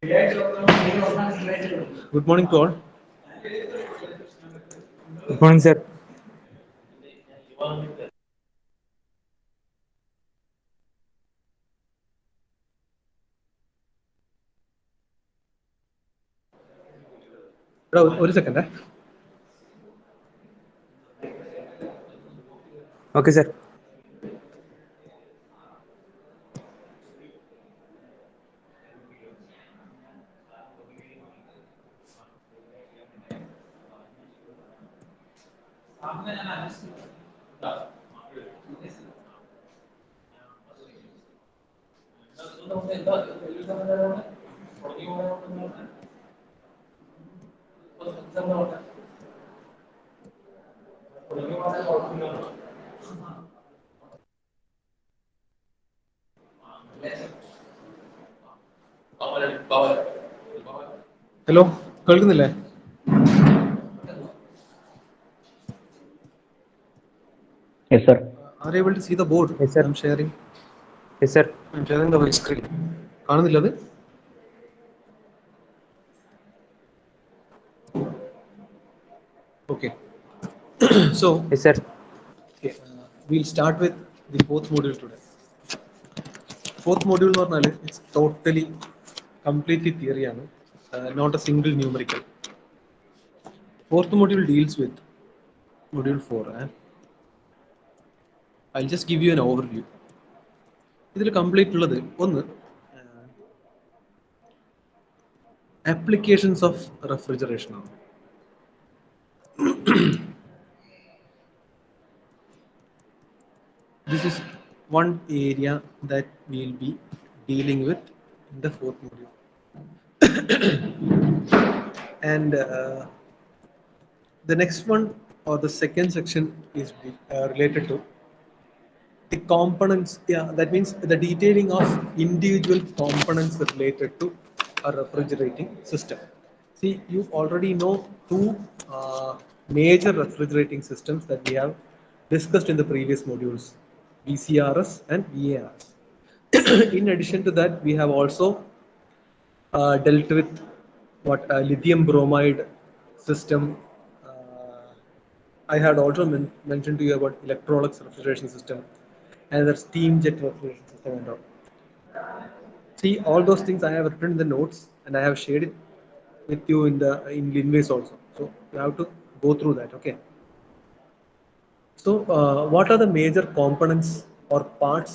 Good morning to all. Good morning, sir. One second. Okay, sir. Hello, കേൾക്കുന്നില്ലേ? Yes, sir. Are you able to see the board? Yes, sir. I'm sharing. Yes, sir. I'm sharing the screen. കാണുന്നില്ല അത്? Okay. So, Yes, sir. okay, we'll start with the fourth module today. Fourth module എന്ന് പറഞ്ഞാൽ it's totally completely theory ആണ്, not a single numerical. Fourth module deals with module 4. I'll just give you an overview. ഇതിൽ complete ഉള്ളത് ഒന്ന് applications of refrigeration ആണ്. This is one area that we'll be dealing with in the fourth module. And the next one, or the second section, is related to the components. Yeah, that means the detailing of individual components related to a refrigerating system. See, you already know two major refrigerating systems that we have discussed in the previous modules: VCRS and VARS. In addition to that, we have also dealt with what lithium bromide system. I had also mentioned to you about Electrolux refrigeration system and the steam jet refrigeration system and all. See, all those things I have written in the notes and I have shared it with you in the in Linways also. So you have to go through that. Okay. So what are the major components or parts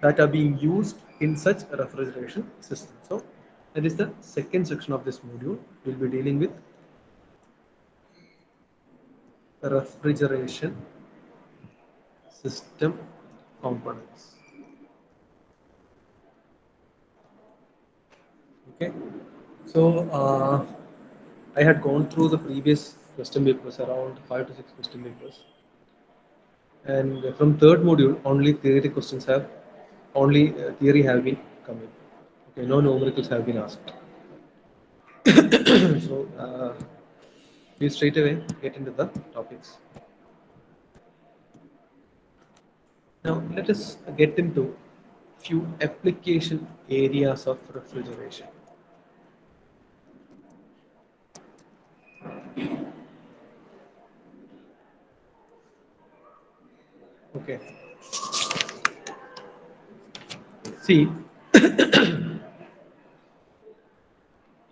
that are being used in such a refrigeration system? So that is the second section of this module. We'll be dealing with refrigeration system components. Okay, so I had gone through the previous question papers, around 5 to 6 question papers, and from third module only theory questions have only theory have been coming. Okay, no numericals have been asked. So we straight away get into the topics. Now let us get into few application areas of refrigeration. Okay. See,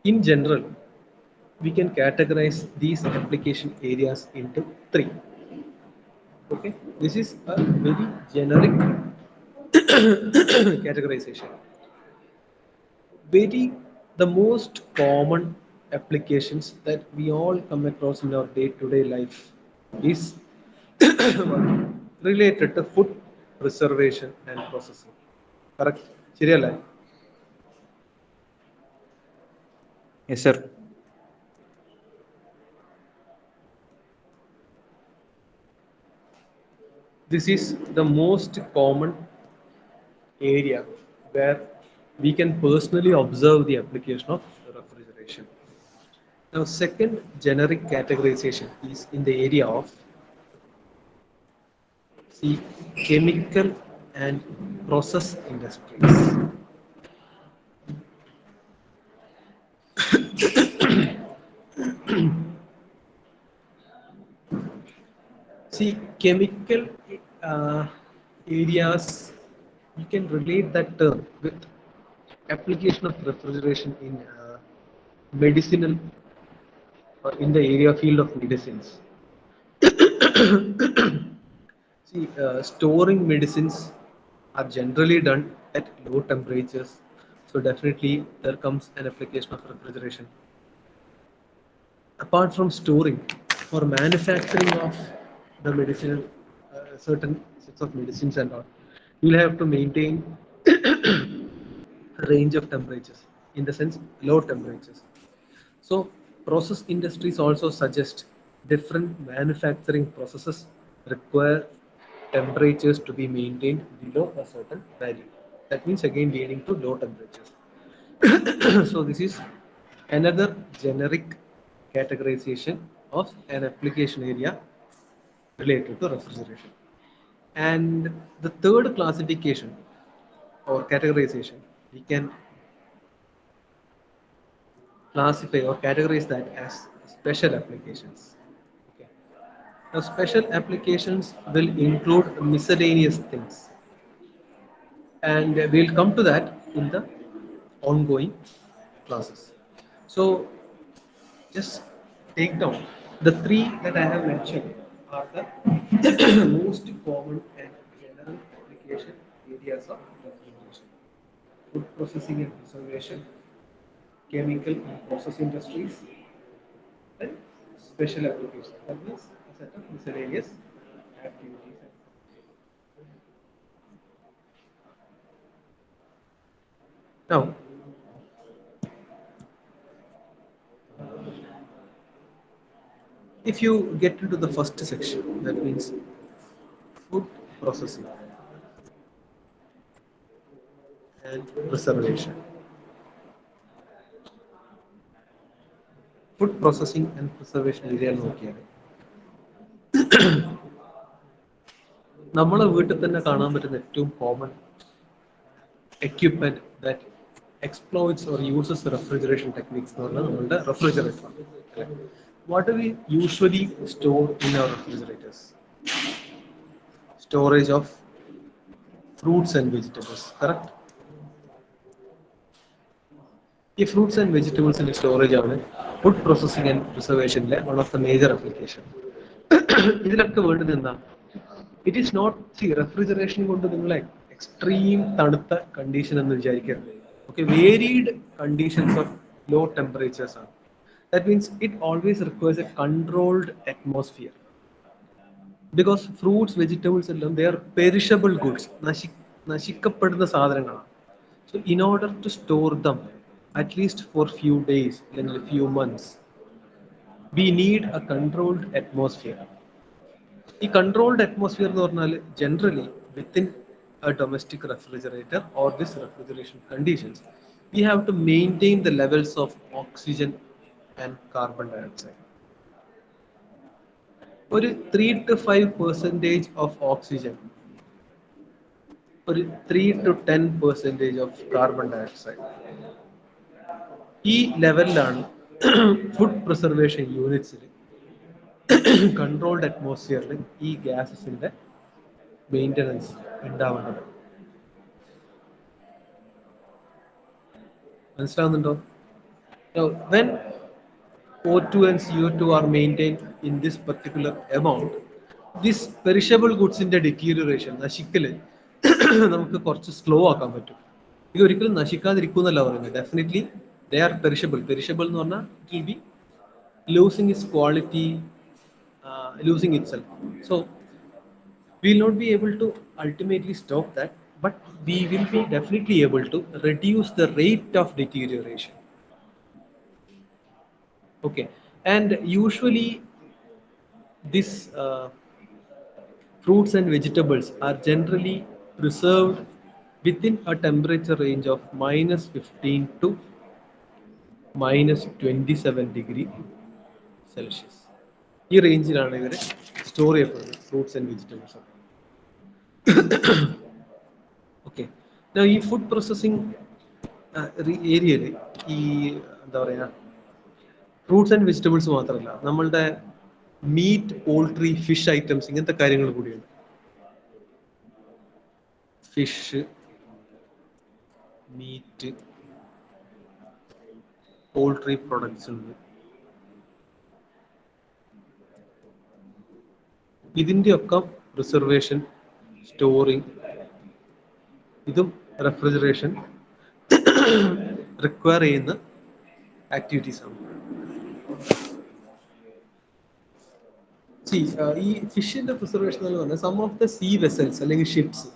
in general, we can categorize these application areas into three. Okay, this is a very generic categorization. Very the most common applications that we all come across in our day-to-day life is related to food preservation and processing. Correct? ശരിയല്ലേ? Yes, sir. This is the most common area where we can personally observe the application of refrigeration. Now, second generic categorization is in the area of the chemical and process industries. See, chemical uh, areas, you can relate that term with application of refrigeration in medicinal or in the area field of medicines. See, storing medicines are generally done at low temperatures, so definitely there comes an application of refrigeration. Apart from storing, for manufacturing of the medicinal, certain sets of medicines and all, you'll have to maintain a range of temperatures, in the sense low temperatures. So process industries also suggest different manufacturing processes require temperatures to be maintained below a certain value. That means again leading to low temperatures. So this is another generic categorization of an application area related to refrigeration. And the third classification or categorization, we can classify or categorize that as special applications. Okay. Now, special applications will include miscellaneous things, and we'll come to that in the ongoing classes. So, just take down the three that I have mentioned are the most common and general application areas of refrigeration: food processing and preservation, chemical and process industries, and special applications. That means a set of miscellaneous activities. Now, if you get into the first section, that means food processing and preservation. Food processing and preservation area നോക്കിയാൽ നമ്മളെ വീട്ടിൽ തന്നെ കാണാൻ പറ്റുന്ന ഏറ്റവും common equipment that exploits or uses refrigeration techniques എന്ന് പറഞ്ഞാൽ നമ്മളുടെ refrigerator. What do we usually store in our refrigerators? Storage of fruits and vegetables, correct? ഈ ഫ്രൂട്ട്സ് ആൻഡ് വെജിറ്റബിൾസിന്റെ സ്റ്റോറേജ് ആണ് ഫുഡ് പ്രോസസ്സിംഗ് ആൻഡ് പ്രിസർവേഷനിലെ one of the major application. ഇതിലൊക്കെ വേണ്ടത് എന്താ? ഇറ്റ് ഈസ് നോട്ട് റെഫ്രിജറേഷൻ കൊണ്ട് നിങ്ങൾ എക്സ്ട്രീം തണുത്ത കണ്ടീഷൻ എന്ന് വിചാരിക്കരുത്. Okay, varied conditions of low temperatures ആണ്. That means it always requires a controlled atmosphere. Because fruits vegetables എല്ലാം ദേ ആർ പെരിഷബിൾ ഗുഡ്സ്, നശിക്കപ്പെടുന്ന സാധനങ്ങളാണ്. So in order to store them at least for few days and a few months, we need a controlled atmosphere. ഈ controlled atmosphere എന്ന് പറഞ്ഞാൽ generally within a domestic refrigerator or this refrigeration conditions, we have to maintain the levels of oxygen and carbon dioxide. ഒരു 3 to 5% of oxygen, ഒരു 3 to 10% of carbon dioxide. ഈ ലെവലിലാണ് food preservation യൂണിറ്റ്സിൽ controlled അറ്റ്മോസ്ഫിയറിൽ ഈ ഗ്യാസസിന്റെ maintenance ഉണ്ടാവേണ്ടത്. മനസ്സിലാവുന്നുണ്ടോ? When O2 and CO2 are maintained in this particular amount, this perishable goods ന്റെ deterioration, നശിക്കല് നമുക്ക് കുറച്ച് സ്ലോ ആക്കാൻ പറ്റും. ഇത് ഒരിക്കലും നശിക്കാതിരിക്കും എന്നല്ല പറയുന്നത്. Definitely they are perishable. Perishable എന്ന് പറഞ്ഞാൽ it will be losing its quality, losing itself. So we will not be able to ultimately stop that, but we will be definitely able to reduce the rate of deterioration. Okay, and usually this fruits and vegetables are generally preserved within a temperature range of -15 to -27 degrees Celsius. ഈ റേഞ്ചിലാണ് ഇവർ store ചെയ്യപ്പെടുന്നത് fruits and vegetables. Okay, ഈ food processing ഏരിയയിൽ ഈ എന്താ എന്താ പറയുക, ഫ്രൂട്ട്സ് ആൻഡ് വെജിറ്റബിൾസ് മാത്രമല്ല, നമ്മളുടെ മീറ്റ്, പോൾട്രി, ഫിഷ് ഐറ്റംസ്, ഇങ്ങനത്തെ കാര്യങ്ങൾ കൂടിയുണ്ട്. ഫിഷ്, മീറ്റ്, പോൾട്രി പ്രൊഡക്ട്സ് ഉണ്ട്. ഇതിൻ്റെയൊക്കെ പ്രിസർവേഷൻ, സ്റ്റോറിങ്, ഇതും റെഫ്രിജറേഷൻ റിക്വയർ ചെയ്യുന്ന ആക്ടിവിറ്റീസ് ആണ്. ഈ ഫിഷിന്റെ പ്രിസർവേഷൻ എന്ന് പറഞ്ഞാൽ some of the sea vessels അല്ലെങ്കിൽ ships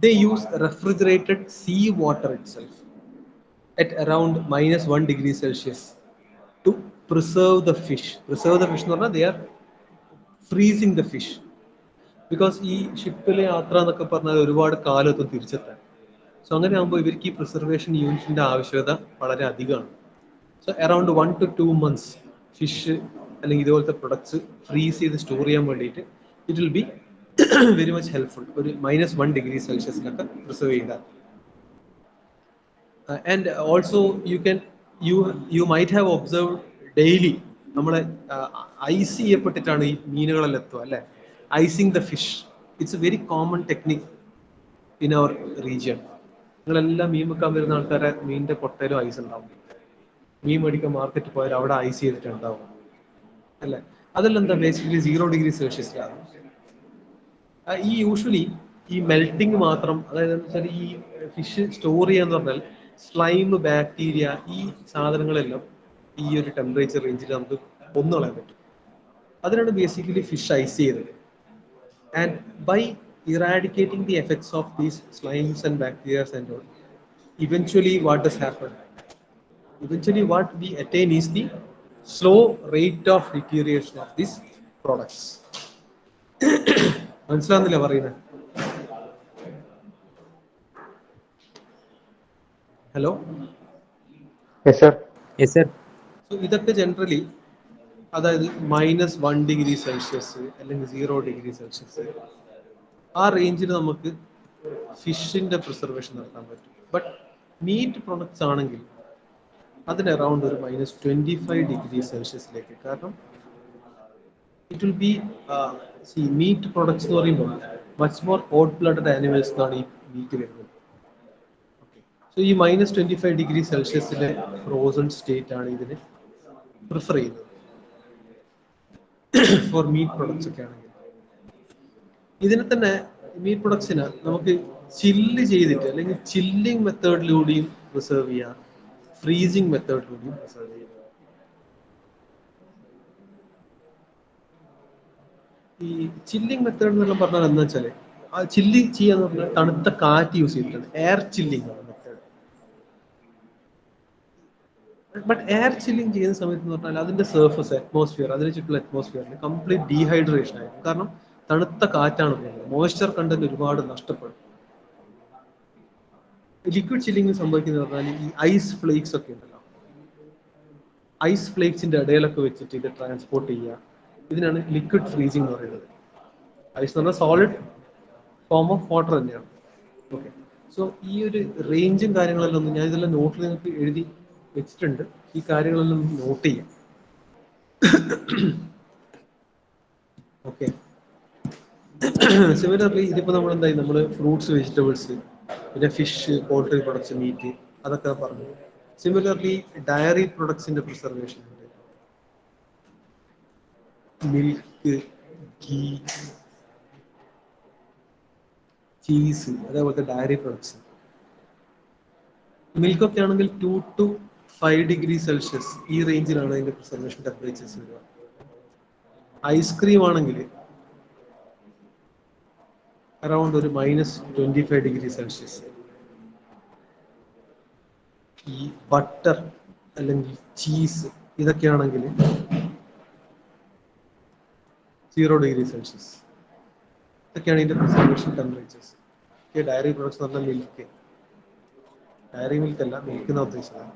they use refrigerated sea water itself at around -1 degree Celsius to preserve the fish. Preserve the fish എന്ന് പറഞ്ഞാൽ they are freezing the fish. Because ഈ ഷിപ്പിലെ യാത്ര എന്നൊക്കെ പറഞ്ഞാൽ ഒരുപാട് കാലത്തും തിരിച്ചെത്താൻ. സോ അങ്ങനെ ആകുമ്പോൾ ഇവർക്ക് ഈ പ്രിസർവേഷൻ യൂണിറ്റിന്റെ ആവശ്യകത വളരെ അധികമാണ്. So around 1 to 2 months fish അല്ലെങ്കിൽ ഇതുപോലത്തെ പ്രൊഡക്ട്സ് ഫ്രീസ് ചെയ്ത് സ്റ്റോർ ചെയ്യാൻ വേണ്ടിയിട്ട് it will be very much helpful. ഒരു -1 degree Celsius പ്രിസർവ് ചെയ്താൽ. And also you might have observe daily നമ്മളെ ഐസ് ചെയ്യപ്പെട്ടിട്ടാണ് ഈ മീനുകളെല്ലാം എത്തുക അല്ലെ. Icing the fish, it's a very common technique in our region. നിങ്ങളെല്ലാം മീൻ വെക്കാൻ വരുന്ന ആൾക്കാരെ മീനിന്റെ കൊട്ടയിലും ഐസ് ഉണ്ടാവും. മീൻ മേടിക്കാൻ മാർക്കറ്റിൽ പോയാൽ അവിടെ ഐസ് ചെയ്തിട്ടുണ്ടാവും അല്ലെ. അതെല്ലാം എന്താ, ബേസിക്കലി 0 degree Celsius. ഈ യൂഷ്വലി ഈ മെൽറ്റിംഗ് മാത്രം, അതായത് വെച്ചാൽ ഈ ഫിഷ് സ്റ്റോർ ചെയ്യാന്ന് പറഞ്ഞാൽ സ്ലൈം, ബാക്ടീരിയ, ഈ സാധനങ്ങളെല്ലാം ഈ ഒരു ടെമ്പറേച്ചർ റേഞ്ചിൽ നമുക്ക് കൊന്നുകളയാൻ പറ്റും. അതിനാണ് ബേസിക്കലി ഫിഷ് ഐസ് ചെയ്തത്. And by eradicating the effects of these slimes and bacteria and all, eventually what does happen? Eventually what we attain is the slow rate of deterioration of these products. മനസ്സിലാവുന്നില്ല പറയുന്നത്? Hello? Yes, sir. Yes, sir. So ഇതൊക്കെ generally, അതായത് -1 degree Celsius അല്ലെങ്കിൽ 0 degree Celsius, ആ റേഞ്ചിൽ നമുക്ക് ഫിഷിന്റെ preservation നടത്താൻ പറ്റും. ബട്ട് മീറ്റ് പ്രൊഡക്ട്സ് ആണെങ്കിൽ അതിന് അറൗണ്ട് ഒരു -25 degree Celsius. കാരണം it will B meet products എന്ന് പറയുമ്പോൾ much more hot blooded animals എന്നാണ് ഈ മീറ്റ് വരുന്നത്. സോ ഈ -25 degree Celsius ഫ്രോസൺ സ്റ്റേറ്റ് ആണ് ഇതിന് പ്രിഫർ ചെയ്യുന്നത് ഫോർ മീറ്റ് പ്രൊഡക്ട്സ് ഒക്കെ ആണെങ്കിൽ. ഇതിനെ തന്നെ മീറ്റ് പ്രൊഡക്ട്സിന് നമുക്ക് ചില്ല് ചെയ്തിട്ട് അല്ലെങ്കിൽ ചില്ലിംഗ് മെത്തേഡിലൂടെയും പ്രിസർവ് ചെയ്യാം, ഫ്രീസിങ് മെത്തേഡിലൂടെയും പ്രിസർവ് ചെയ്യാം. ഈ ചില്ലിംഗ് മെത്തേഡ് എന്നെല്ലാം പറഞ്ഞാൽ എന്താ വെച്ചാൽ, ആ ചില്ലി ചെയ്യാന്ന് പറഞ്ഞാൽ തണുത്ത കാറ്റ് യൂസ് ചെയ്തിട്ടാണ്. എയർ ചില്ലിംഗ് ആണ് മെത്തേഡ്. ബട്ട് എയർ ചില്ലിംഗ് ചെയ്യുന്ന സമയത്ത് എന്ന് പറഞ്ഞാൽ അതിന്റെ സർഫസ് അറ്റ്മോസ്ഫിയർ, അതിന് ചുറ്റുള്ള അറ്റ്മോസ്ഫിയറിൽ കംപ്ലീറ്റ് ഡീഹൈഡ്രേഷൻ ആയിരിക്കും. കാരണം തണുത്ത കാറ്റാണ് പോകുന്നത്, മോയ്സ്ചർ കണ്ടന്റ് ഒരുപാട് നഷ്ടപ്പെടും. ലിക്വിഡ് ചില്ലിംഗ് സംഭവിക്കുന്നത് പറഞ്ഞാൽ ഈ ഐസ് ഫ്ലേക്സ് ഒക്കെ ഉണ്ടല്ലോ, ഐസ് ഫ്ലേക്സിന്റെ ഇടയിലൊക്കെ വെച്ചിട്ട് ഇത് ട്രാൻസ്പോർട്ട് ചെയ്യുക, ഇതിനാണ് ലിക്വിഡ് ഫ്രീസിംഗ് എന്ന് പറയുന്നത്. ഐസ് എന്ന് പറഞ്ഞാൽ സോളിഡ് ഫോം ഓഫ് വാട്ടർ തന്നെയാണ്. ഓക്കെ, സോ ഈ ഒരു റേഞ്ചും കാര്യങ്ങളെല്ലാം ഒന്ന് ഞാൻ ഇതെല്ലാം നോട്ടിൽ നിങ്ങൾക്ക് എഴുതി വെച്ചിട്ടുണ്ട്. ഈ കാര്യങ്ങളെല്ലാം നോട്ട് ചെയ്യാം. ഓക്കെ, സിമിലർലി ഇതിപ്പോ നമ്മൾ എന്തായി, നമ്മൾ ഫ്രൂട്ട്സ്, വെജിറ്റബിൾസ്, പിന്നെ ഫിഷ്, പോൾട്രി പ്രൊഡക്ട്സ്, മീറ്റ്, അതൊക്കെ പറഞ്ഞു. സിമിലർലി ഡയറി പ്രൊഡക്ട്സിന്റെ പ്രിസർവേഷൻ ഉണ്ട്. മിൽക്ക്, ഗീ, ചീസ്, അതേപോലത്തെ ഡയറി പ്രൊഡക്ട്സ്. മിൽക്കൊക്കെ ആണെങ്കിൽ 2 to 5 degree Celsius ഈ റേഞ്ചിലാണ് അതിന്റെ പ്രിസർവേഷൻ ടെമ്പറേച്ചേഴ്സ് വരിക. ഐസ്ക്രീം ആണെങ്കിൽ അറൗണ്ട് ഒരു -25 degree Celsius. ഈ ബട്ടർ അല്ലെങ്കിൽ ചീസ് ഇതൊക്കെയാണെങ്കിൽ 0 degree Celsius. ഇതൊക്കെയാണ് ഇതിന്റെ പ്രിസർവേഷൻ ടെമ്പറേച്ചേഴ്സ്. ഡയറി പ്രൊഡക്ട്സ് എന്ന് പറഞ്ഞാൽ മിൽക്ക്, ഡയറി മിൽക്ക് അല്ല, മിൽക്ക് എന്നാ ഉദ്ദേശിച്ചത്.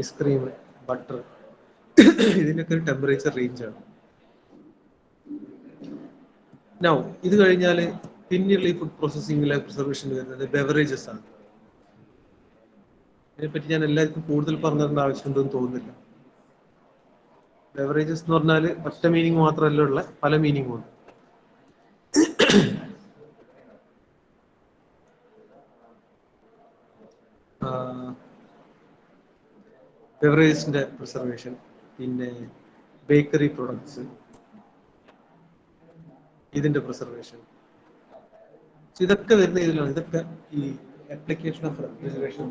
ഐസ്ക്രീം, ബട്ടർ, ഇതിനൊക്കെ ഒരു ടെമ്പറേച്ചർ റേഞ്ചാണ്. നൗ ഇത് കഴിഞ്ഞാൽ പിന്നെയുള്ള ഈ ഫുഡ് പ്രോസസ്സിംഗിലെ പ്രിസർവേഷൻ വരുന്നത് ബെവറേജസ് ആണ്. ഇതിനെപ്പറ്റി ഞാൻ എല്ലാവർക്കും കൂടുതൽ പറഞ്ഞു തരേണ്ട ആവശ്യമുണ്ടെന്ന് തോന്നുന്നില്ല. ബെവറേജസ് എന്ന് പറഞ്ഞാൽ ഒറ്റ മീനിങ് മാത്രമല്ല ഉള്ള പല മീനിങ്ങും ഉണ്ട്. ബെവറേജസിന്റെ പ്രിസർവേഷൻ, പിന്നെ ബേക്കറി പ്രൊഡക്ട്സ്, ഇതിന്റെ പ്രിസർവേഷൻ, ഇതൊക്കെ വരുന്ന ഇതിലാണ്. ഇതൊക്കെ ഈ application of refrigeration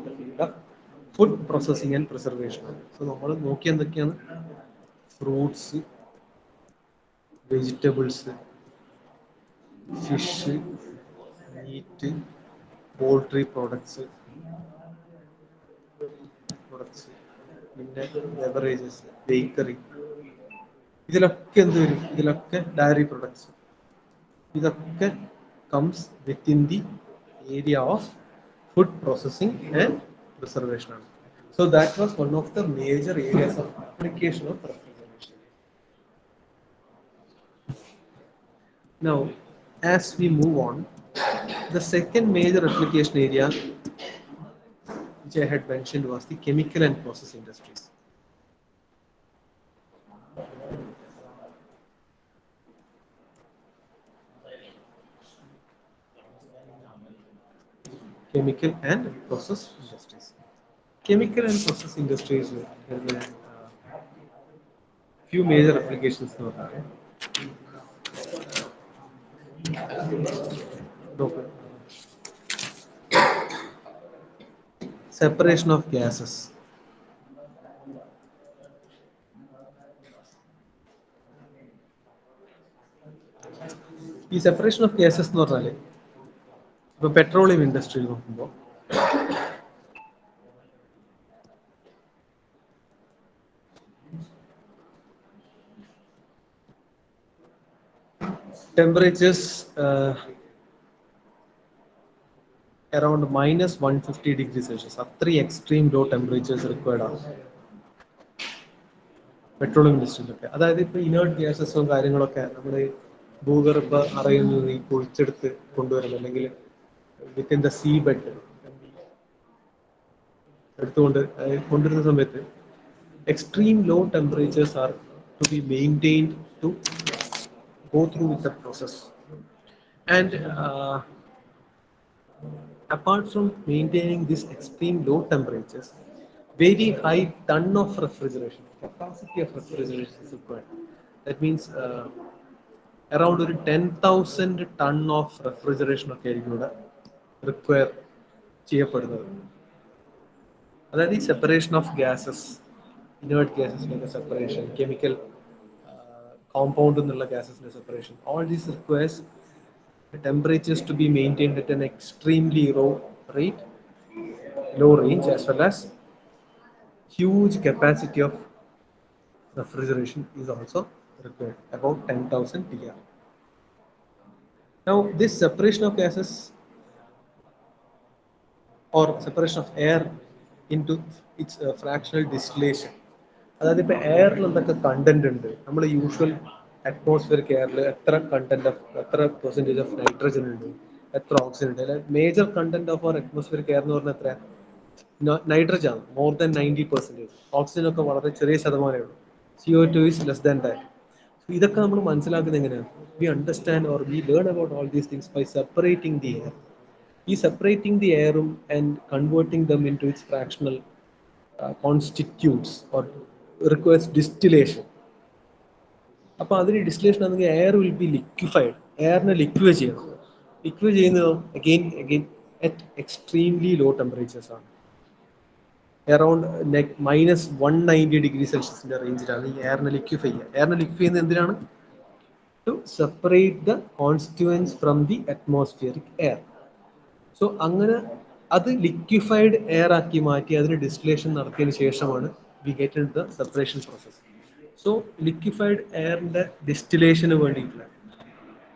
food processing and preservation ആണ്. സോ നമ്മൾ നോക്കിയ എന്തൊക്കെയാണ്? Fruits, vegetables, fish, meat, poultry products, പിന്നെ ബെവറേജസ്, ബേക്കറി, ഇതിലൊക്കെ എന്ത് വരും? ഇതിലൊക്കെ ഡയറി പ്രൊഡക്ട്സ്, ഇതൊക്കെ comes within the area of food processing and preservation. So that was one of the major areas of application of refrigeration. Now, as we move on, the second major application area which I had mentioned was the chemical and process industries. Chemical and process industries. Chemical and process industries have few major applications. Separation of gases. ഈ separation of gases എന്ന് പറഞ്ഞാൽ ഇപ്പൊ petroleum ഇൻഡസ്ട്രിയിൽ നോക്കുമ്പോൾ temperatures around -150°C, അത്രയും extreme law temperatures required ആണ് petroleum ഇൻഡസ്ട്രിയിലൊക്കെ. അതായത് ഇപ്പൊ ഇനേർട്ട് ഗ്യാസസും കാര്യങ്ങളൊക്കെ നമ്മുടെ ഭൂഗർഭ അറയിൽ നിന്ന് ഈ പൊളിച്ചെടുത്ത് കൊണ്ടുവരുന്നത്, അല്ലെങ്കിൽ വിത്തിൻ ദ സീ ബെഡ് എടുത്തുകൊണ്ട് കൊണ്ടുവരുന്ന സമയത്ത് extreme low temperatures are to be maintained to go through with the process. And apart from maintaining these extreme low temperatures, very high ton of refrigeration, capacity of refrigeration is required. That means around 10,000 ton of refrigeration ഒക്കെ ആയിരിക്കും ഇവിടെ require ചെയ്യപ്പെടുന്നത്. അതായത് ഈ separation of gases, inert ഗ്യാസസിന്റെ separation, chemical compound എന്നുള്ള ഗ്യാസസിന്റെ separation, all these requires the temperatures to be maintained at an extremely low range, as well as huge capacity of refrigeration is also required, about 10,000 TR. Now, this separation of gases or separation of air into its fractional distillation, അതായത് ഇപ്പൊ എയറിൽ എന്തൊക്കെ content ഉണ്ട്, നമ്മൾ usual atmospheric എയറിൽ എത്ര content of, എത്ര percentage of nitrogen ഉണ്ട്, എത്ര ഓക്സിജൻ ഉണ്ട്. Major content of our atmospheric air എന്ന് പറഞ്ഞാൽ എത്ര? നൈട്രജൻ ആണ്, മോർ ദാൻ 90%. ഓക്സിജൻ ഒക്കെ വളരെ ചെറിയ ശതമാനമേ ഉള്ളൂ. CO2 is less than that. ഇതൊക്കെ നമ്മൾ മനസ്സിലാക്കുന്നത് എങ്ങനെയാണ്? We understand or we learn about all these things by separating the air. ഈ സെപ്പറേറ്റിംഗ് ദി എയറും and converting them into its fractional constitutes or requires distillation. അപ്പൊ അതിന് distillation ആണെങ്കിൽ air will be liquefied. എയറിനെ liquid ചെയ്യണം. Liquid ചെയ്യുന്നത് again at extremely low temperatures ആണ്. Around -190°C റേഞ്ചിലാണ് ഈ എയറിനെ ലിക്വിഫൈ ചെയ്യുക. എയറിനെ ലിക്വിഫൈ ചെയ്യുന്നത് എന്തിനാണ്? To separate the constituents from the atmospheric air. So അങ്ങനെ അത് ലിക്വിഫൈഡ് എയർ ആക്കി മാറ്റി അതിന് ഡിസ്റ്റിലേഷൻ നടത്തിയതിനു ശേഷമാണ് we get in the separation process. So liquefied എയറിന്റെ ഡിസ്റ്റിലേഷന് വേണ്ടിയിട്ടുള്ള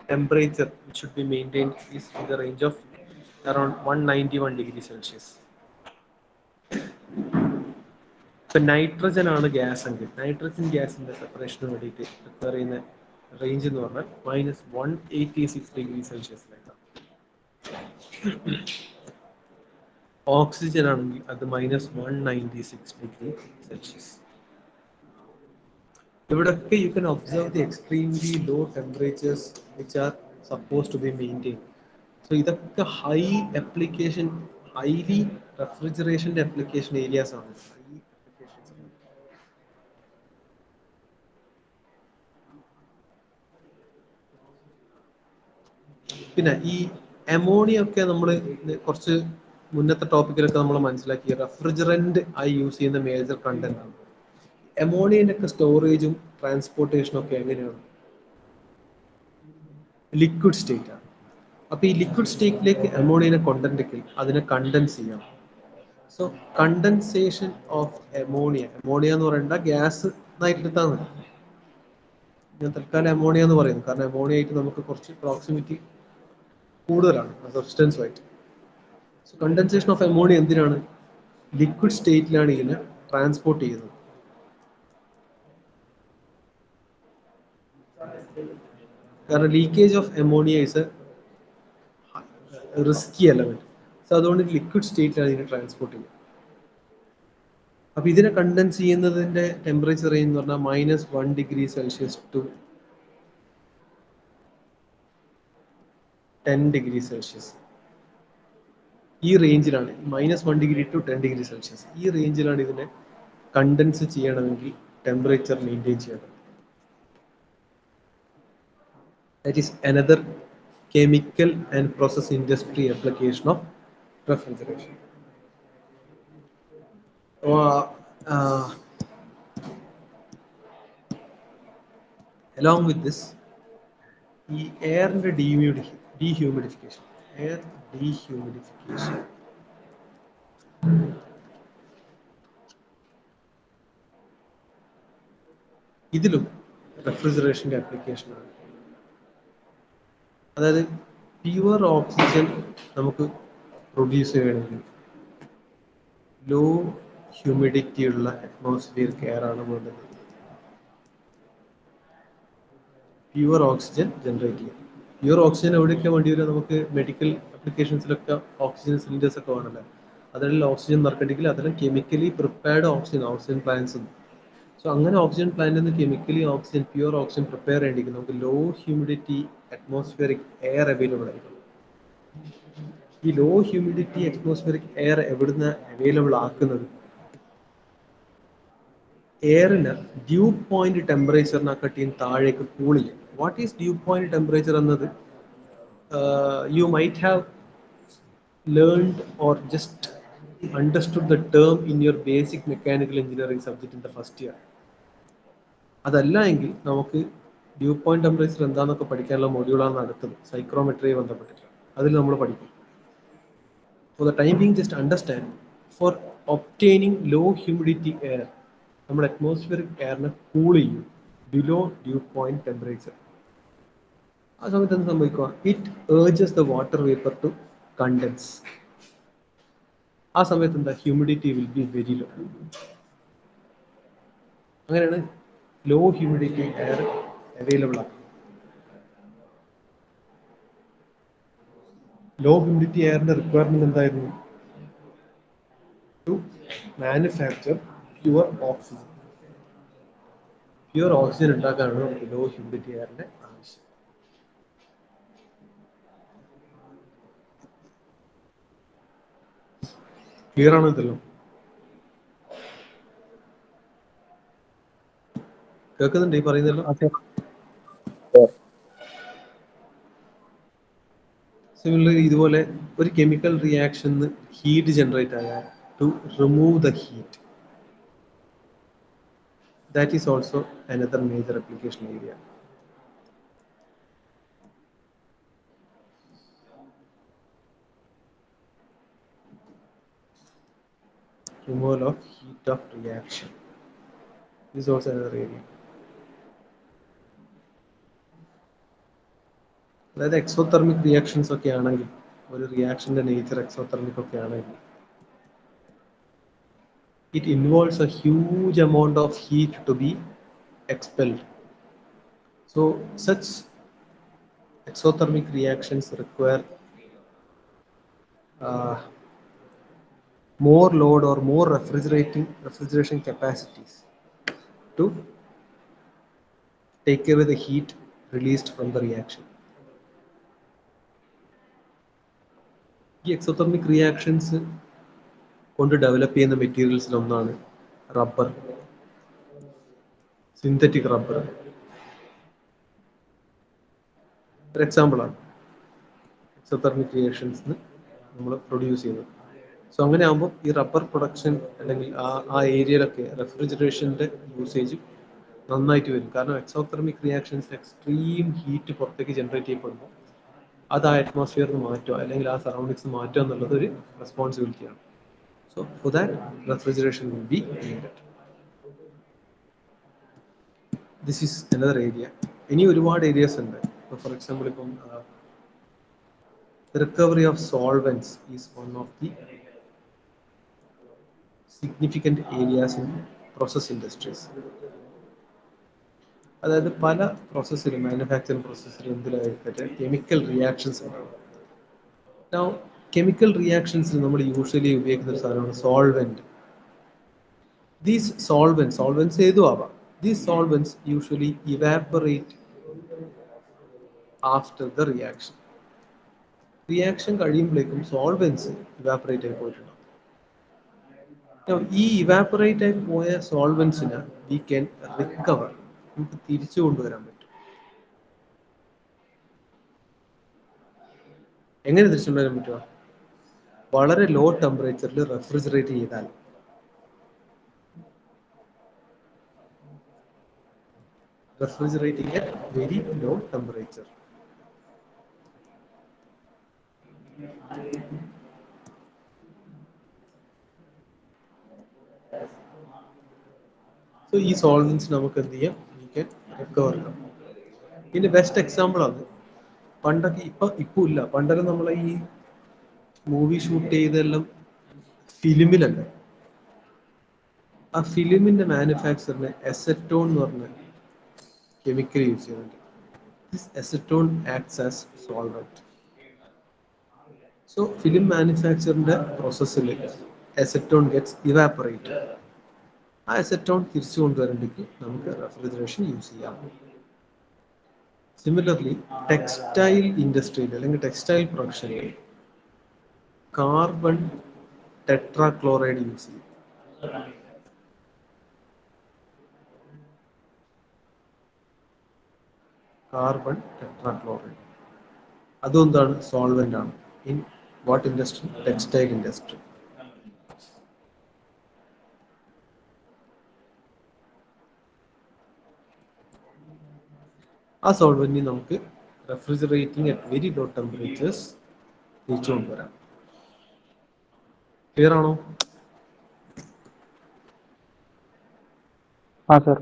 temperature should be maintained is in the range of around 191°C. ഇപ്പൊ നൈട്രജൻ ആണ് ഗ്യാസ് എങ്കിൽ നൈട്രജൻ ഗ്യാസിന്റെ സെപ്പറേഷന് വേണ്ടിയിട്ട് റിക്വയർ ചെയ്യുന്ന റേഞ്ച് എന്ന് പറഞ്ഞാൽ -186°C. ഓക്സിജൻ ആണെങ്കിൽ അത് -196°C. ഇവിടൊക്കെ you can observe the extremely low temperatures which are suppose to be maintain. So ഇതൊക്കെ ഹൈലി റെഫ്രിജറേഷൻ്റെ അപ്ലിക്കേഷൻ ഏരിയാസ് ആണ്. പിന്നെ ഈ അമോണിയ ഒക്കെ നമ്മൾ കുറച്ച് മുന്നത്തെ ടോപ്പിക്കിലൊക്കെ നമ്മൾ മനസ്സിലാക്കി റെഫ്രിജറന്റ് ആയി യൂസ് ചെയ്യുന്ന മേജർ കണ്ടന്റ് ആണ്. അമോണിയന്റെ ഒക്കെ സ്റ്റോറേജും ട്രാൻസ്പോർട്ടേഷനും ഒക്കെ എങ്ങനെയാണ്? ലിക്വിഡ് സ്റ്റേറ്റ് ആണ്. അപ്പൊ ഈ ലിക്വിഡ് സ്റ്റേറ്റിലേക്ക് അമോണിയനെ കൊണ്ടുവരണമെങ്കിൽ അതിനെ കണ്ടൻസ് ചെയ്യണം. സോ കണ്ടൻസേഷൻ ഓഫ് അമോണിയ എന്ന് പറയേണ്ട ഗ്യാസ് എന്നായിട്ട് എടുത്താൽ മതി. ഞാൻ തൽക്കാലം അമോണിയ എന്ന് പറയുന്നു കാരണം അമോണിയ ആയിട്ട് നമുക്ക് കുറച്ച് പ്രോക്സിമിറ്റി കൂടുതലാണ് സബ്സ്റ്റൻസുമായിട്ട്. സോ കണ്ടൻസേഷൻ ഓഫ് അമോണിയ എന്തിനാണ്? ലിക്വിഡ് സ്റ്റേറ്റിലാണ് ഇതിനെ ട്രാൻസ്പോർട്ട് ചെയ്യുന്നത്. കാരണം leakage of ammonia is A risky element. So അതുകൊണ്ട് ലിക്വിഡ് സ്റ്റേറ്റിലാണ് ഇതിനെ ട്രാൻസ്പോർട്ട് ചെയ്യുന്നത്. അപ്പൊ ഇതിനെ കണ്ടൻസ് ചെയ്യുന്നതിന്റെ ടെമ്പറേച്ചർ റേഞ്ച് എന്ന് പറഞ്ഞാൽ -1°C to 10°C. ഈ റേഞ്ചിലാണ് -1° to 10°C. ഈ റേഞ്ചിലാണ് ഇതിനെ കണ്ടൻസ് ചെയ്യണമെങ്കിൽ ടെമ്പറേച്ചർ മെയിൻറ്റെയിൻ ചെയ്യണം. That is another chemical and process industry application of refrigeration. Along with this, ഈ എയറിന്റെ ഡീഹ്യൂമിഡിഫിക്കേഷൻ ഇതിലും റെഫ്രിജറേഷന്റെ ആപ്ലിക്കേഷനാണ്. അതായത് പ്യുവർ ഓക്സിജൻ നമുക്ക് പ്രൊഡ്യൂസ് ചെയ്യണമെങ്കിൽ ലോ ഹ്യൂമിഡിറ്റി ഉള്ള അറ്റ്മോസ്ഫിയറിക് എയർ ആണ് വേണ്ടത്. പ്യുവർ ഓക്സിജൻ ജനറേറ്റ് ചെയ്യാം. പ്യുവർ ഓക്സിജൻ എവിടെയൊക്കെ വേണ്ടി വരും? നമുക്ക് മെഡിക്കൽ ആപ്ലിക്കേഷൻസിലൊക്കെ ഓക്സിജൻ സിലിണ്ടേഴ്സ് ഒക്കെ വേണമല്ലോ. അതെല്ലാം ഓക്സിജൻ നിറക്കണമെങ്കിൽ അതെല്ലാം കെമിക്കലി പ്രിപ്പയർഡ് ഓക്സിജൻ പ്ലാന്റ്സ് ഉണ്ട്. സോ അങ്ങനെ ഓക്സിജൻ പ്ലാന്റിൽ നിന്ന് കെമിക്കലി പ്യുവർ ഓക്സിജൻ പ്രിപ്പയർ ചെയ്യണമെങ്കിൽ നമുക്ക് low humidity atmospheric air available ആയിരിക്കും. ഈ ലോ ഹ്യൂമിഡിറ്റി അറ്റ്മോസ്ഫിയറിക് എയർ എവിടുന്ന് അവൈലബിൾ ആക്കുന്നത്? എയറിന് ഡ്യൂ പോയിന്റ് ടെമ്പറേച്ചറിനെക്കാട്ടിയും താഴേക്ക് കൂൾ ചെയ്യും. What is dew point temperature എന്നത് you might have learned or just understood the term in your basic mechanical engineering subject in the first year. അതല്ല എങ്കിൽ നമുക്ക് ഡ്യൂ പോയിന്റ് ടെമ്പറേച്ചർ എന്താണെന്നൊക്കെ പഠിക്കാനുള്ള മൊഡ്യൂളാണ് അടുത്തത്, സൈക്രോമെട്രിയെ ബന്ധപ്പെട്ടിട്ട്. അതിൽ നമ്മൾ പഠിക്കും. For the time being, just understand, for obtaining low humidity air, നമ്മൾ അറ്റ്മോസ്ഫിയറിക് എയറിനെ കൂൾ ചെയ്യും ബിലോ ഡ്യൂ പോയിന്റ് ടെമ്പറേച്ചർ. ആ സമയത്ത് എന്ത് സംഭവിക്കുക? It urges the water vapour to condense. ആ സമയത്ത് എന്താ? Humidity will be very low. അങ്ങനെയാണ് ലോ ഹ്യൂമിഡിറ്റി എയർ അവൈലബിൾ ആണ്. ലോ ഹ്യൂമിഡിറ്റി എയറിന്റെ റിക്വയർമെന്റ് എന്തായിരുന്നു? To manufacture pure oxygen. Pure oxygen ഉണ്ടാക്കാനാണ് നമുക്ക് ലോ ഹ്യൂമിഡിറ്റി എയറിന്റെ ആവശ്യം. ക്ലിയർ ആണോ ഇതെല്ലാം? കേൾക്കുന്നുണ്ട് ഈ പറയുന്നല്ലോ? സിമിലർലി ഇതുപോലെ ഒരു കെമിക്കൽ റിയാക്ഷന് ഹീറ്റ് ജനറേറ്റ് ആയാൽ to remove the heat, that is also another major application area. Removal of heat of reaction is also another area. അതായത് എക്സോതെർമിക് റിയാക്ഷൻസ് ഒക്കെ ആണെങ്കിൽ, ഒരു റിയാക്ഷന്റെ നേച്ചർ എക്സോതെർമിക് ഒക്കെ ആണെങ്കിൽ, it involves a huge amount of heat to be expelled. So such exothermic reactions require more load or more refrigeration capacities to take away the heat released from the reaction. ഈ exothermic reactions കൊണ്ട് develop ചെയ്യുന്ന മെറ്റീരിയൽസിൽ ഒന്നാണ് rubber, synthetic rubber ഒരു എക്സാമ്പിളാണ് exothermic reactions നമ്മൾ produce ചെയ്യുന്നത്. So അങ്ങനെ ആകുമ്പോൾ ഈ റബ്ബർ പ്രൊഡക്ഷൻ അല്ലെങ്കിൽ ആ ഏരിയയിലൊക്കെ റെഫ്രിജറേഷൻ്റെ യൂസേജ് നന്നായിട്ട് വരും. കാരണം എക്സോതെർമിക് റിയാക്ഷൻസ് എക്സ്ട്രീം ഹീറ്റ് പുറത്തേക്ക് ജനറേറ്റ് ചെയ്യപ്പെടുമ്പോൾ അത് ആ അറ്റ്മോസ്ഫിയറിന് മാറ്റുക അല്ലെങ്കിൽ ആ സറൗണ്ടിങ്സ് മാറ്റുക എന്നുള്ളത് ഒരു റെസ്പോൺസിബിലിറ്റിയാണ്. So for that refrigeration will be needed. This is another area. ഇനി ഒരുപാട് ഏരിയാസ് ഉണ്ട്. ഫോർ എക്സാമ്പിൾ ഇപ്പം recovery of solvents is one of the significant areas in process industries. അതായത് പല പ്രോസസ്സിലും മാനുഫാക്ചറിങ് പ്രോസസ്സിലും എന്തിലായിരിക്കട്ടെ കെമിക്കൽ റിയാക്ഷൻസ് ഉണ്ടാവും. Now, chemical reactions നമ്മൾ യൂഷ്വലി ഉപയോഗിക്കുന്ന ഒരു സാധനമാണ് സോൾവെന്റ്. These solvents ഏതും ആവാം. These solvents usually evaporate after the reaction. Reaction കഴിയുമ്പോഴേക്കും സോൾവെന്റ്സ് ഇവാപ്പറേറ്റ് ആയി പോയിട്ടുണ്ടാവും. ഈ ഇവാപ്പറേറ്റ് ആയി പോയ സോൾവെന്റ്സിന് വി ക്യാൻ റിക്കവർ, നമുക്ക് തിരിച്ചു കൊണ്ടുവരാൻ പറ്റും. എങ്ങനെ തിരിച്ചു കൊണ്ടുവരാൻ പറ്റുക? വളരെ ലോ ടെമ്പറേച്ചറിൽ റെഫ്രിജറേറ്റ് ചെയ്താൽ. Refrigerating at very low temperature. So ഈ സോൾവെന്റ്സ് നമുക്ക് എന്ത് ചെയ്യാം? വി ക്യാൻ റിക്കവർ ചെയ്യാം. ഇതിന്റെ ബെസ്റ്റ് എക്സാമ്പിൾ ആണ് പണ്ടൊക്കെ, ഇപ്പൊ ഇല്ല, പണ്ടൊക്കെ നമ്മളെ ഈ മൂവി ഷൂട്ട് ചെയ്തെല്ലാം ഫിലിമിലല്ല. ആ ഫിലിമിന്റെ മാനുഫാക്ചറിന് എസറ്റോൺ എന്ന് പറഞ്ഞ കെമിക്കൽ യൂസ് ചെയ്യുന്നുണ്ട്. This acetone acts as solvent. So film മാനുഫാക്ചറിന്റെ പ്രോസസ്സിൽ എസറ്റോൺ ഗെറ്റ്സ് ഇവാപ്പറേറ്റ്. ആ എസറ്റോൺ തിരിച്ചു കൊണ്ടുവരേണ്ടെങ്കിൽ നമുക്ക് റെഫ്രിജറേഷൻ യൂസ് ചെയ്യാം. സിമിലർലി ടെക്സ്റ്റൈൽ ഇൻഡസ്ട്രിയിൽ അല്ലെങ്കിൽ ടെക്സ്റ്റൈൽ പ്രൊഡക്ഷനിൽ കാർബൺ ടെട്രാക്ലോറൈഡ് യൂസ് ചെയ്യും. കാർബൺ ടെട്രാക്ലോറൈഡ് അതെന്താണ്? സോൾവെന്റ് ആണ്. In what industry? Textile industry. ആ സോൾവെന്റിന് നമുക്ക് refrigerating at very low temperatures തിരിച്ചു കൊണ്ടുവരാം. ക്ലിയർ ആണോ? ആ sir.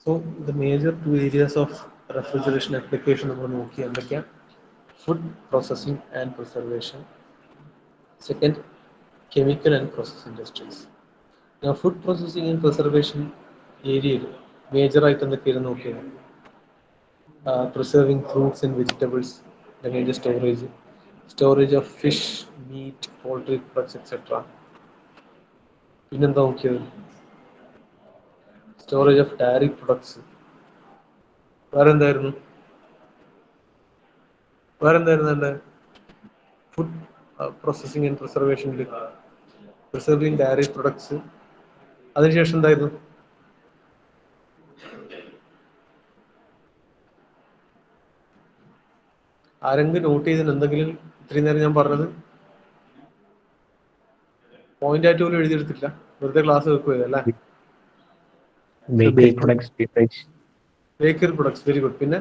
So the major two areas of refrigeration application നമ്മൾ നോക്കി എന്തൊക്കെയാ? Food processing and preservation. Second, chemical and process industries. Food processing and preservation ഏരിയയിൽ മേജറായിട്ട് എന്തൊക്കെയാണ് നോക്കിയത്? പ്രിസർവിങ് ഫ്രൂട്ട്സ് ആൻഡ് വെജിറ്റബിൾസ്, അതിൻ്റെ storage of fish, meat, poultry products etcetera. പിന്നെന്താ നോക്കിയത്? Storage of dairy products. വേറെ എന്തായിരുന്നു എൻ്റെ ഫുഡ് പ്രോസസ്സിംഗ് ആൻഡ് പ്രിസർവേഷനിൽ? Preserving dairy products. അതിനുശേഷം എന്തായിരുന്നു? ആരെങ്കിലും നോട്ട് ചെയ്തതിന് എന്തെങ്കിലും ഇത്രയും നേരം ഞാൻ പറഞ്ഞത് പോയിന്റ് ആയിട്ട് പോലും എഴുതിയെടുത്തില്ല, വെറുതെ ക്ലാസ് വെക്കുകയല്ലേ? Bakery products. Bakery products, very good. പിന്നെ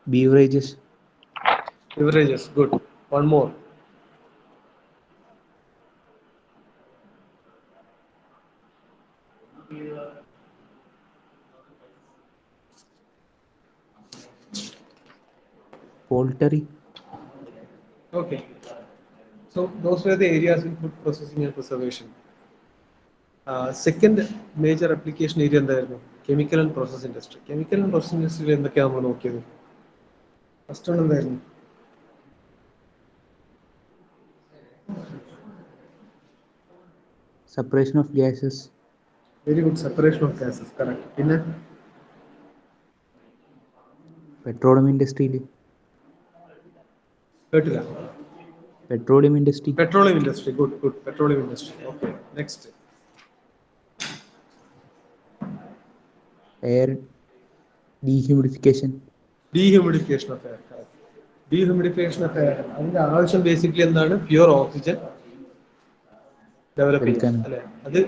beverages, good. One more. poultry. Okay. So those were the areas in food processing and preservation. Second major application area എന്തായിരുന്നു? Chemical and process industry. Chemical and process ഇൻഡസ്ട്രിയിൽ എന്തൊക്കെയാണ് നമ്മൾ നോക്കിയത്? First one എന്തായിരുന്നു? separation of gases, very good, separation of gases, correct. പിന്നെ petroleum industry, കേട്ടില്ല. petroleum industry, petroleum industry, good good, petroleum industry. Okay, next. air dehumidification, dehumidification of air, correct. Dehumidification of air, അതിന്റെ ആവശ്യം basically എന്താണ്? Pure oxygen develop ചെയ്യാൻ, എടുക്കാൻ അല്ലെ? അത്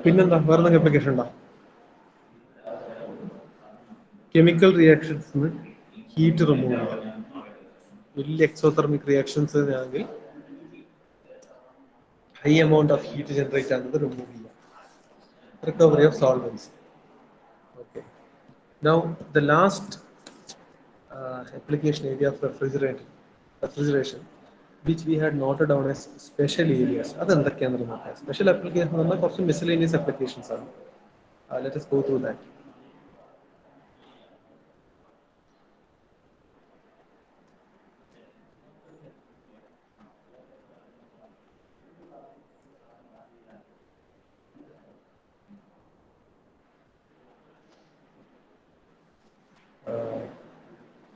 പിന്നെന്താ, വേറെ എന്തെങ്കിലും അപ്ലിക്കേഷൻ ഉണ്ടോ? കെമിക്കൽ റിയാക്ഷൻസ് ഹീറ്റ് റിമൂവ് ചെയ്യുക. വലിയ എക്സോതെർമിക് റിയാക്ഷൻസ് ആണെങ്കിൽ high amount of heat generate ആകുന്നത് റിമൂവ് ചെയ്യുക. Recovery of solvents. Okay. Now the last application area of refrigeration, which we had noted down as special areas. അതെന്തൊക്കെയാണെന്ന് നോക്കാം. Special application എന്ന് പറഞ്ഞാൽ കുറച്ച് miscellaneous applications ആണ്. Let us go through that.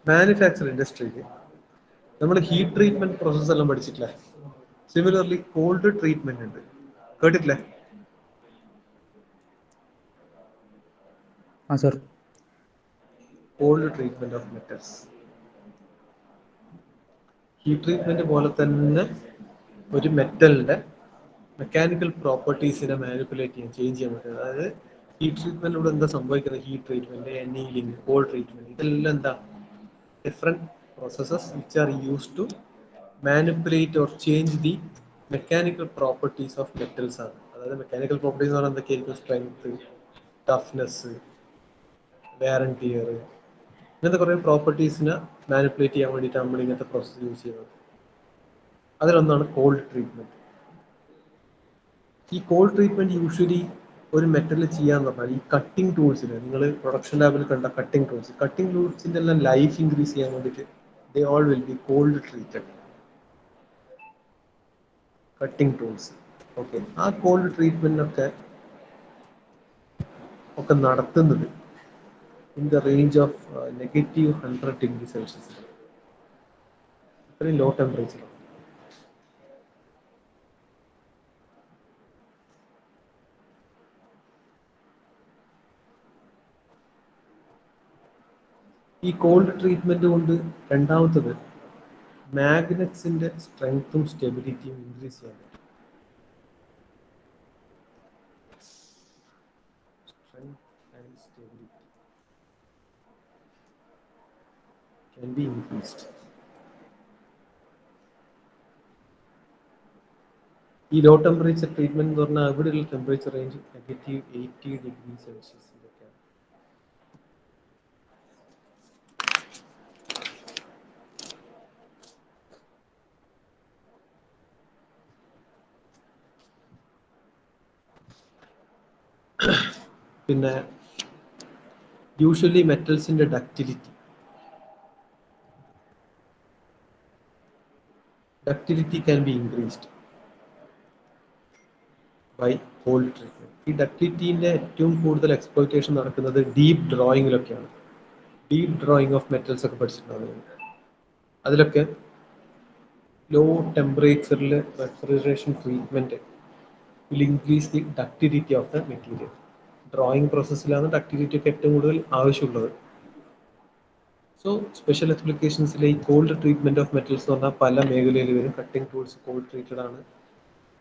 Manufacture ഇൻഡസ്ട്രിയിൽ നമ്മൾ heat treatment process എല്ലാം പഠിച്ചിട്ടില്ലേ? Similarly called treatment ഉണ്ട്, കേട്ടിട്ടില്ലേ? sir, cold treatment of metals. Heat treatment പോലെ തന്നെ ഒരു മെറ്റലിന്റെ മെക്കാനിക്കൽ പ്രോപ്പർട്ടീസിനെ മാനിപ്പുലേറ്റ് ചെയ്യാൻ, ചേഞ്ച് ചെയ്യാൻ പറ്റും. അതായത് ഹീറ്റ് ട്രീറ്റ്മെന്റിലൂടെ എന്താ സംഭവിക്കുന്നത്? Heat treatment, annealing, cold treatment, ഇതെല്ലാം എന്താ? Different processes which are used to manipulate or change the mechanical properties of metals ആണ്. അതായത് മെക്കാനിക്കൽ പ്രോപ്പർട്ടീസ് എന്ന് പറഞ്ഞാൽ എന്തൊക്കെയായിരിക്കും? Strength, toughness, wear and tear, ഇങ്ങനത്തെ കുറേ പ്രോപ്പർട്ടീസിനെ മാനിപ്പുലേറ്റ് ചെയ്യാൻ വേണ്ടിയിട്ടാണ് നമ്മൾ ഇങ്ങനത്തെ പ്രോസസ്സ് യൂസ് ചെയ്യുന്നത്. അതിലൊന്നാണ് കോൾഡ് ട്രീറ്റ്മെന്റ്. ഈ കോൾഡ് ട്രീറ്റ്മെന്റ് യൂഷ്വലി ഒരു മെറ്റൽ ചെയ്യാന്ന് പറഞ്ഞാൽ ഈ കട്ടിംഗ് ടൂൾസിന്, നിങ്ങൾ പ്രൊഡക്ഷൻ ലാബിൽ കണ്ട കട്ടിംഗ് ടൂൾസിന്റെ എല്ലാം ലൈഫ് ഇൻക്രീസ് ചെയ്യാൻ വേണ്ടിയിട്ട് they all will be cold treated cutting tools. Okay, ആ കോൾഡ് ട്രീറ്റ്മെന്റിനൊക്കെ നടത്തുന്നത് in the range of -100 degree Celsius, അത്രയും ലോ ടെമ്പറേച്ചർ. ഈ കോൾഡ് ട്രീറ്റ്മെന്റ് കൊണ്ട് രണ്ടാമത്തത് മാഗ്നറ്റ്സിന്റെ സ്ട്രെങ്ത്തും സ്റ്റെബിലിറ്റിയും ഇൻക്രീസ് ചെയ്യാൻ പറ്റും. Strength and stability can be increased. ഈ ലോ ടെമ്പറേച്ചർ ട്രീറ്റ്മെന്റ് എന്ന് പറഞ്ഞാൽ അവിടെയുള്ള ടെമ്പറേച്ചർ റേഞ്ച് -80 ഡിഗ്രി സെൽഷ്യസ്. പിന്നെ യൂഷ്വലി മെറ്റൽസിന്റെ ductility can be increased by cold treatment. ഈ ഡക്റ്റിലിറ്റിന്റെ ഏറ്റവും കൂടുതൽ എക്സ്പ്ലോയിറ്റേഷൻ നടക്കുന്നത് ഡീപ്പ് ഡ്രോയിങ്ങിലൊക്കെയാണ്. ഡീപ്പ് ഡ്രോയിങ് ഓഫ് മെറ്റൽസ് ഒക്കെ പഠിച്ചിട്ടുണ്ടാകും. അതിലൊക്കെ ലോ ടെമ്പറേച്ചറിൽ refrigeration treatment will increase the ductility of the material. Drawing പ്രോസസ്സിലാണ് ഡക്റ്റിലിറ്റി ഒക്കെ ഏറ്റവും കൂടുതൽ ആവശ്യമുള്ളത്. സോ സ്പെഷ്യൽ ആപ്ലിക്കേഷൻസിലെ ഈ കോൾഡ് ട്രീറ്റ്മെന്റ് ഓഫ് മെറ്റൽസ് എന്ന് പറഞ്ഞാൽ പല മേഖലയിൽ വരും. കട്ടിംഗ് ടൂൾസ് കോൾഡ് ട്രീറ്റഡ് ആണ്.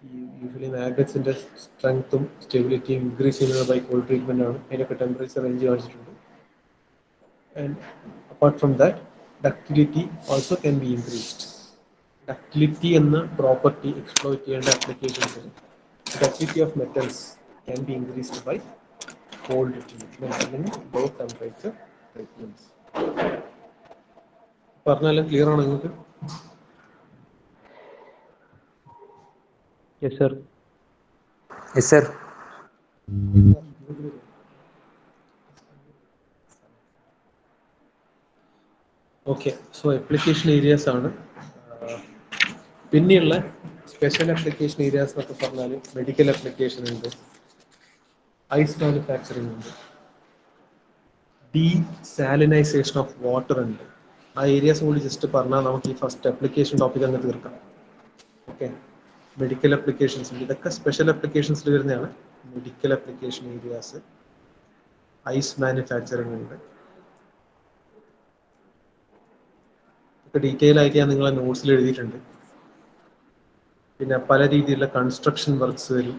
ഈ യൂഷ്വലി മാഗ്നറ്റ്സിന്റെ സ്ട്രെങ്ത്തും സ്റ്റെബിലിറ്റിയും ഇൻക്രീസ് ചെയ്യുന്നത് ബൈ കോൾഡ് ട്രീറ്റ്മെന്റ് ആണ്. അതിനൊക്കെ ടെമ്പറേച്ചർ റേഞ്ച് കാണിച്ചിട്ടുണ്ട്. And apart from that ductility also can be increased. Ductility എന്ന പ്രോപ്പർട്ടി എക്സ്പ്ലോയിറ്റ് ചെയ്യേണ്ട ആപ്ലിക്കേഷൻസിൽ ductility of metals can be increased by cold treatment അല്ലെങ്കിൽ ലോ ടെമ്പറേച്ചർ ട്രീറ്റ്മെന്റ്സ്. പറഞ്ഞാലും ക്ലിയർ ആണോ നിങ്ങൾക്ക്? yes sir, yes sir. Okay, so application areas ആണ്. പിന്നെയുള്ള special application areas എന്നൊക്കെ പറഞ്ഞാൽ മെഡിക്കൽ ആപ്ലിക്കേഷൻ ഉണ്ട്, ഐസ് മാനുഫാക്ചറിങ് ഉണ്ട്, ഡീസാലിനൈസേഷൻ ഓഫ് വാട്ടർ ഉണ്ട്. ആ ഏരിയാസ് കൂടി ജസ്റ്റ് പറഞ്ഞാൽ നമുക്ക് ഈ ഫസ്റ്റ് ആപ്ലിക്കേഷൻ ടോപ്പിക് അങ്ങ് തീർക്കാം. ഓക്കെ, മെഡിക്കൽ ആപ്ലിക്കേഷൻസ് ഉണ്ട്, ഇതൊക്കെ സ്പെഷ്യൽ ആപ്ലിക്കേഷൻസിൽ വരുന്നതാണ്. Medical application areas, ice manufacturing ഉണ്ട്. ഇതൊക്കെ ഡീറ്റെയിൽ ആയിട്ട് ഞാൻ നിങ്ങളെ നോട്ട്സിൽ എഴുതിയിട്ടുണ്ട്. പിന്നെ പല രീതിയിലുള്ള കൺസ്ട്രക്ഷൻ വർക്ക്സ് വരും.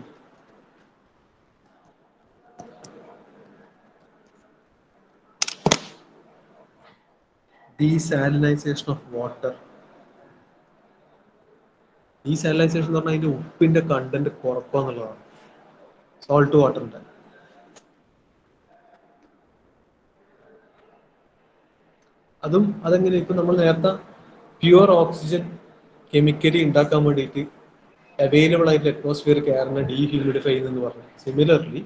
ഡീസാലിനൈസേഷൻ ഓഫ് വാട്ടർ. ഡീസാലിനൈസേഷൻ എന്ന് പറഞ്ഞാൽ അതിന്റെ ഉപ്പിന്റെ കണ്ടന്റ് കുറക്കുക എന്നുള്ളതാണ്. സോൾട്ട് വാട്ടറിന്റെ അതെങ്ങനെ ഇപ്പൊ നമ്മൾ നേരത്തെ പ്യുവർ ഓക്സിജൻ കെമിക്കലി ഉണ്ടാക്കാൻ വേണ്ടിയിട്ട് അവൈലബിൾ ആയിട്ട് അറ്റ്മോസ്ഫിയറിക് എയറിനെ ഡീഹ്യൂമിഡിഫൈ എന്ന് പറഞ്ഞു. സിമിലർലി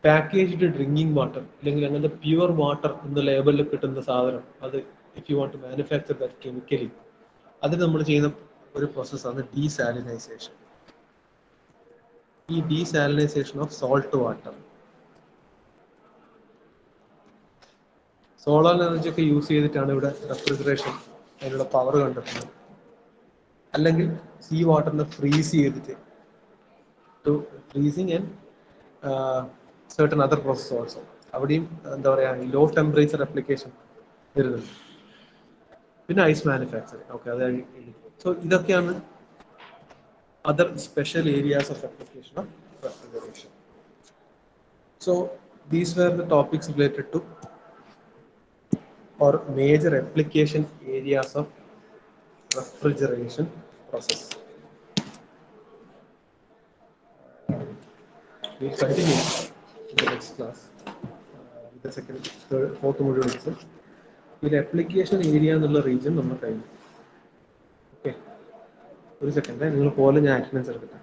പാക്കേജ്ഡ് ഡ്രിങ്കിങ് വാട്ടർ അല്ലെങ്കിൽ അങ്ങനത്തെ പ്യുവർ വാട്ടർ എന്ന ലേബലിൽ കിട്ടുന്ന സാധനം, അത് if you want to manufacture that chemically, അത് നമ്മൾ ചെയ്യുന്ന ഒരു പ്രോസസ്സാണ് ഡീസാലിനൈസേഷൻ. ഈ desalinisation of salt water, solar energy ഒക്കെ യൂസ് ചെയ്തിട്ടാണ് ഇവിടെ റെഫ്രിജറേഷൻ അതിനുള്ള പവർ കണ്ടെത്തുന്നത്. അല്ലെങ്കിൽ സീ വാട്ടറിനെ ഫ്രീസ് ചെയ്തിട്ട് to freezing and certain other process also. അവിടെയും എന്താ പറയുക ലോ ടെമ്പറേച്ചർ ആപ്ലിക്കേഷൻ വരുന്നുണ്ട്. പിന്നെ ഐസ് മാനുഫാക്ചറിങ്. ഓക്കെ, അത് സോ ഇതൊക്കെയാണ് other special areas of application of refrigeration. So these were the topics related to or major application areas of refrigeration process. We continue in the next class with the second, third, fourth module itself. In application area എന്നുള്ള region നമ്മൾ കഴിഞ്ഞു. Okay, ഒരു second നിങ്ങൾ പോലെ ഞാൻ attendance എടുക്കട്ടെ.